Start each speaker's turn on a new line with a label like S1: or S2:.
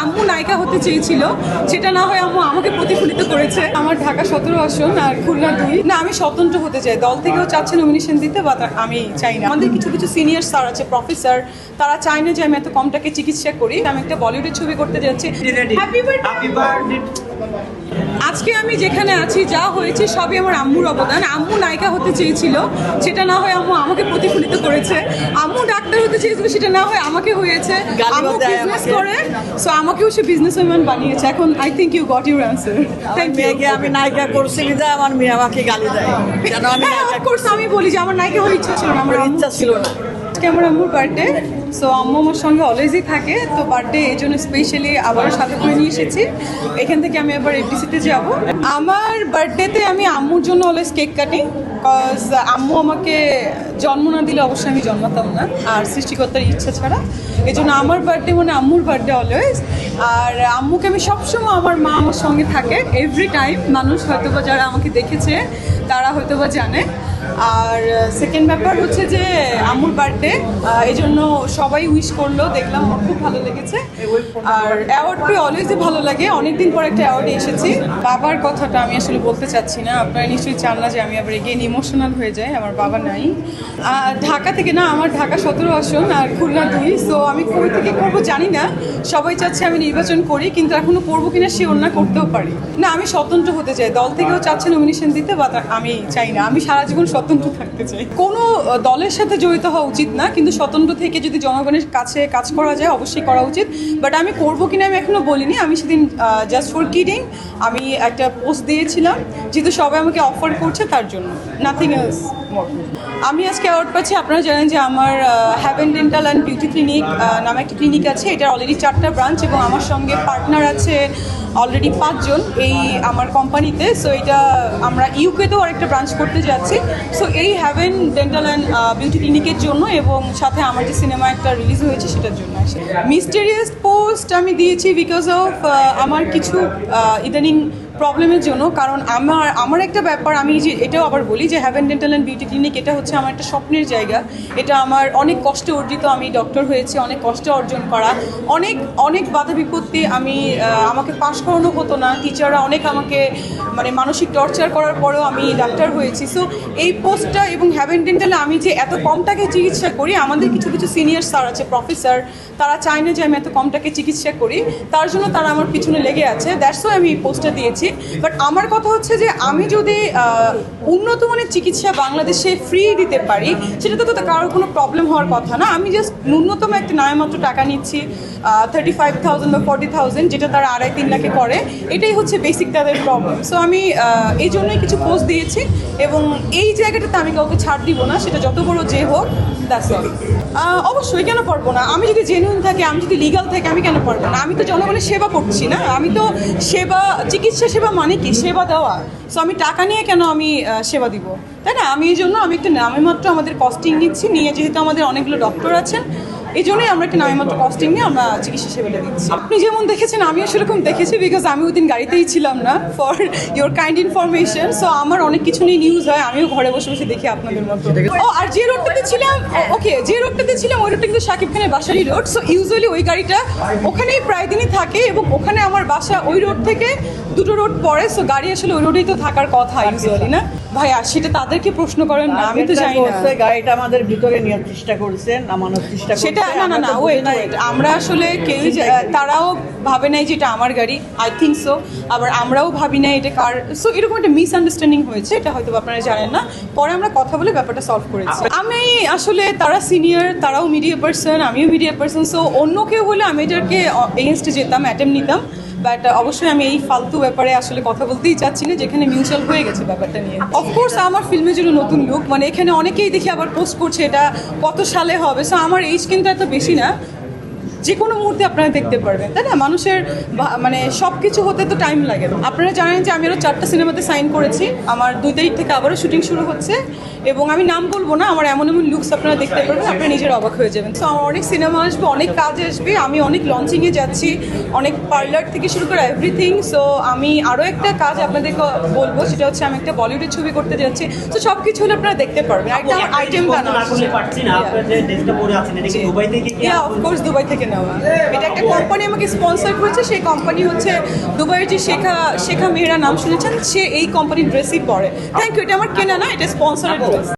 S1: আম্মু নায়িকা হতে চেয়েছিল, সেটা না হয় আম্মু আমাকে প্রতিফলিত করেছে। আমার ঢাকা 17 আসন আর খুলনা 2। না, আমি স্বতন্ত্র হতে চাই, দল থেকেও চাচ্ছে নমিনেশন দিতে, বা আমি চাই না। আমাদের কিছু কিছু সিনিয়র স্যার আছে, প্রফেসর, তারা চায় না যে আমি এত কম টাকায় চিকিৎসা করি। আমি একটা বলিউডের ছবি করতে যাচ্ছি। Happy birthday. আজকে আমি যেখানে আছি, যা হয়েছে সবই আমার আম্মুর অবদান। আম্মু নায়িকা হতে চেয়েছিল, সেটা না হয় আম্মু আমাকে প্রতিফলিত করেছে। আম্মু ডাক্তার হতে চেয়েছিল, সেটা না হয় আমাকে হয়েছে। আম্মু বিজনেস করে, সো আমাকেও সে বিজনেস ওম্যান বানিয়েছে। এখন I think you got your answer. Thank you.
S2: আমি নায়িকা করছি বিধায় আমার মেয়ে আমাকে গালি দেয়, কেন আমি নায়িকা
S1: কোর্স আমি বলি যে আমার নায়িকা হওয়ার ইচ্ছা ছিল না, আমার
S2: ইচ্ছা ছিল না।
S1: আজকে আমার আম্মুর বার্থডে, সো আম্মু আমার সঙ্গে অলওয়েজই থাকে। তো বার্থডে এই জন্য স্পেশালি আবারও সাথে করে নিয়ে এসেছি। এখান থেকে আমি আবার এফডিসিতে যাব। আমার বার্থডেতে আমি আম্মুর জন্য অলওয়েজ কেক কাটি, বিকজ আম্মু আমাকে জন্ম না দিলে অবশ্যই আমি জন্মাতাম না, আর সৃষ্টিকর্তার ইচ্ছা ছাড়া। এই জন্য আমার বার্থডে মানে আম্মুর বার্থডে অলওয়েজ। আর আম্মুকে আমি সবসময়, আমার মা আমার সঙ্গে থাকে এভরি টাইম। মানুষ হয়তো বা যারা আমাকে দেখেছে তারা হয়তো বা জানে। আর সেকেন্ড ব্যাপার হচ্ছে যে আম্মুর বার্থডে, এই জন্য সবাই উইশ করলো, দেখলাম আমার খুব ভালো লেগেছে। আর অ্যাওয়ার্ড পেয়ে অলওয়েজই ভালো লাগে। অনেকদিন পর একটা অ্যাওয়ার্ডে এসেছি। বাবার কথাটা আমি আসলে বলতে চাচ্ছি না, আপনারা নিশ্চয়ই চান না যে আমি আবার এগেইন ইমোশনাল হয়ে যাই। আমার বাবা নাই ঢাকা থেকে, না আমার ঢাকা 17 আসন আর খুলনা 2। সো আমি কই থেকে করবো জানি না। সবাই চাচ্ছে আমি নির্বাচন করি, কিন্তু এখনো করবো কিনা সে অন্য করতেও পারি না। আমি স্বতন্ত্র হতে চাই, দল থেকেও চাচ্ছে নমিনেশন দিতে, বা আমি চাই না। আমি সারা জীবন স্বতন্ত্র থাকতে চাই। কোনো দলের সাথে জড়িত হওয়া উচিত না, কিন্তু স্বতন্ত্র থেকে যদি জনগণের কাছে কাজ করা যায় অবশ্যই করা উচিত। বাট আমি করবো কিনা আমি এখনো বলিনি। আমি সেদিন জাস্ট ফর কিডিং আমি একটা পোস্ট দিয়েছিলাম, যেহেতু সবাই আমাকে অফার করছে তার জন্য, নাথিং এলস মোর। আমি আজকে অ্যাওয়ার্ড পাচ্ছি। আপনারা জানেন যে আমার Haven dental and beauty clinic নামে একটা ক্লিনিক আছে। এটার অলরেডি 4টা ব্রাঞ্চ, এবং আমার সঙ্গে পার্টনার আছে অলরেডি 5 জন এই আমার কোম্পানিতে। সো এটা আমরা ইউকেতেও আরেকটা ব্রাঞ্চ করতে যাচ্ছি। সো এই হ্যাভেন ডেন্টাল অ্যান্ড বিউটি ক্লিনিকের জন্য, এবং সাথে আমার যে সিনেমা একটা রিলিজ হয়েছে সেটার জন্য। মিস্টেরিয়াস পোস্ট আমি দিয়েছি বিকজ অফ আমার কিছু ইদানিং প্রবলেমের জন্য। কারণ আমার একটা ব্যাপার, আমি যে এটাও আবার বলি যে Haven dental and beauty clinic এটা হচ্ছে আমার একটা স্বপ্নের জায়গা। এটা আমার অনেক কষ্টে অর্জিত। আমি ডক্টর হয়েছি অনেক কষ্টে অর্জন করা, অনেক অনেক বাধা বিপত্তি। আমাকে পাশ করানো হতো না, টিচাররা অনেক আমাকে মানে মানসিক টর্চার করার পরেও আমি ডাক্তার হয়েছি। সো এই পোস্টটা এবং হ্যাভেন ডেন্টালে আমি যে এত কম টাকায় চিকিৎসা করি, আমাদের কিছু কিছু সিনিয়র স্যার আছে, প্রফেসর, তারা চায় না যে আমি এত কম টাকায় চিকিৎসা করি। তার জন্য তারা আমার পিছনে লেগে আছে, দ্যাটস ওয়াই আমি এই পোস্টটা দিয়েছি। বাট আমার কথা হচ্ছে যে আমি যদি উন্নত মানের চিকিৎসা বাংলাদেশে ফ্রি দিতে পারি, সেটাতে তো কারোর কোনো প্রবলেম হওয়ার কথা না। আমি জাস্ট ন্যূনতম একটা নামমাত্র টাকা নিচ্ছি, 35,000 বা 40,000, যেটা তারা 2.5-3 লাখে করে। এটাই হচ্ছে বেসিক তাদের প্রবলেম। সো আমি এই জন্যই কিছু পোস্ট দিয়েছি, এবং এই জায়গাটাতে আমি কাউকে ছাড় দিব না, সেটা যত বড় যে হোক। That's all. অবশ্যই, কেন পারবো না? আমি যদি জেনুইন থাকি, আমি যদি লিগাল থাকি, আমি কেন পারবো না? আমি তো জনগণের সেবা করছি না। আমি তো সেবা, চিকিৎসা সেবা মানে কি? সেবা দেওয়া। সো আমি টাকা নিয়ে কেন আমি সেবা দিব, তাই না? আমি এই জন্য আমি একটা নামে মাত্র আমাদের কস্টিং নিচ্ছি, নিয়ে যেহেতু আমাদের অনেকগুলো ডক্টর আছেন, এই জন্যই আমরা একটা নামে মাত্র কস্টিং নিয়ে আমরা চিকিৎসা সেবাটা দিচ্ছি। আপনি যেমন দেখেছেন আমিও সেরকম দেখেছি, বিকজ আমি ওই দিন গাড়িতেই ছিলাম না, for your kind information. So আমার অনেক কিছু নিয়ে নিউজ হয়, আমিও ঘরে বসে বসে দেখি আপনাদের মতো। আর যে রোডটাতে ছিলাম, যে রোডটাতে ছিলাম ওই রোডটা কিন্তু শাকিব খানের বাসারই রোড। সো ইউজুয়ালি ওই গাড়িটা ওখানেই প্রায় দিনই থাকে, এবং ওখানে আমার বাসা ওই রোড থেকে 2টো রোড পড়ে। সো গাড়ি আসলে ওই রোডেই তো থাকার কথা ইউজুয়ালি, না ভাইয়া? সেটা তাদেরকে প্রশ্ন করেন না, আমি তো জানি না।
S2: গাড়িটা আমাদের ভিতরে নেওয়ার চেষ্টা করছেন, নামানোর চেষ্টা করছেন।
S1: সেটা না, ওয়েট, আমরা আসলে কেউই, তারাও ভাবে নাই যে এটা আমার গাড়ি, আই থিঙ্ক সো। আবার আমরাও ভাবি নাই এটা কার। সো এরকম একটা মিসআন্ডারস্ট্যান্ডিং হয়েছে, এটা হয়তো আপনারা জানেন না। পরে আমরা কথা বলে ব্যাপারটা সলভ করেছি। আমি আসলে, তারা সিনিয়র, তারাও মিডিয়া পার্সন, আমিও মিডিয়া পার্সন। সো অন্য কেউ হলে আমি এটাকে এগেনস্টে যেতাম, অ্যাটেম্প নিতাম। বাট অবশ্যই আমি এই ফালতু ব্যাপারে আসলে কথা বলতেই চাচ্ছি না, যেখানে মিউচুয়াল হয়ে গেছে ব্যাপারটা নিয়ে। অফকোর্স আমার ফিল্মের জন্য নতুন লুক, মানে এখানে অনেকেই দেখি আবার পোস্ট করছে এটা কত সালে হবে। সো আমার এইজ কিন্তু এত বেশি না, যে কোনো মুহূর্তে আপনারা দেখতে পারবেন, তাই না? মানুষের মানে সব কিছু হতে তো টাইম লাগে। আপনারা জানেন যে আমি আরও 4টা সিনেমাতে সাইন করেছি। আমার 2 তারিখ থেকে আবারও শুটিং শুরু হচ্ছে, এবং আমি নাম বলবো না, আমার এমন এমন লুকস আপনারা দেখতে পারবেন, আপনারা নিজের অবাক হয়ে যাবেন। সো আমার অনেক সিনেমা আসবে, অনেক কাজ আসবে, আমি অনেক লঞ্চিংয়ে যাচ্ছি, অনেক পার্লার থেকে শুরু করে এভরিথিং। সো আমি আরও একটা কাজ আপনাদেরকে বলবো, সেটা হচ্ছে আমি একটা বলিউডের ছবি করতে যাচ্ছি। তো সব কিছু হলে আপনারা দেখতে পারবেন। একটা আইটেম বানানো, অফকোর্স দুবাই থেকে নেওয়া। এটা একটা কোম্পানি আমাকে স্পন্সর করেছে, সেই কোম্পানি হচ্ছে দুবাইয়ের যে শেখা মেহরা নাম শুনেছেন, সে এই কোম্পানির ড্রেসই পরে। থ্যাংক ইউ, এটা আমার কেনা না, এটা স্পন্সরের ড্রেস।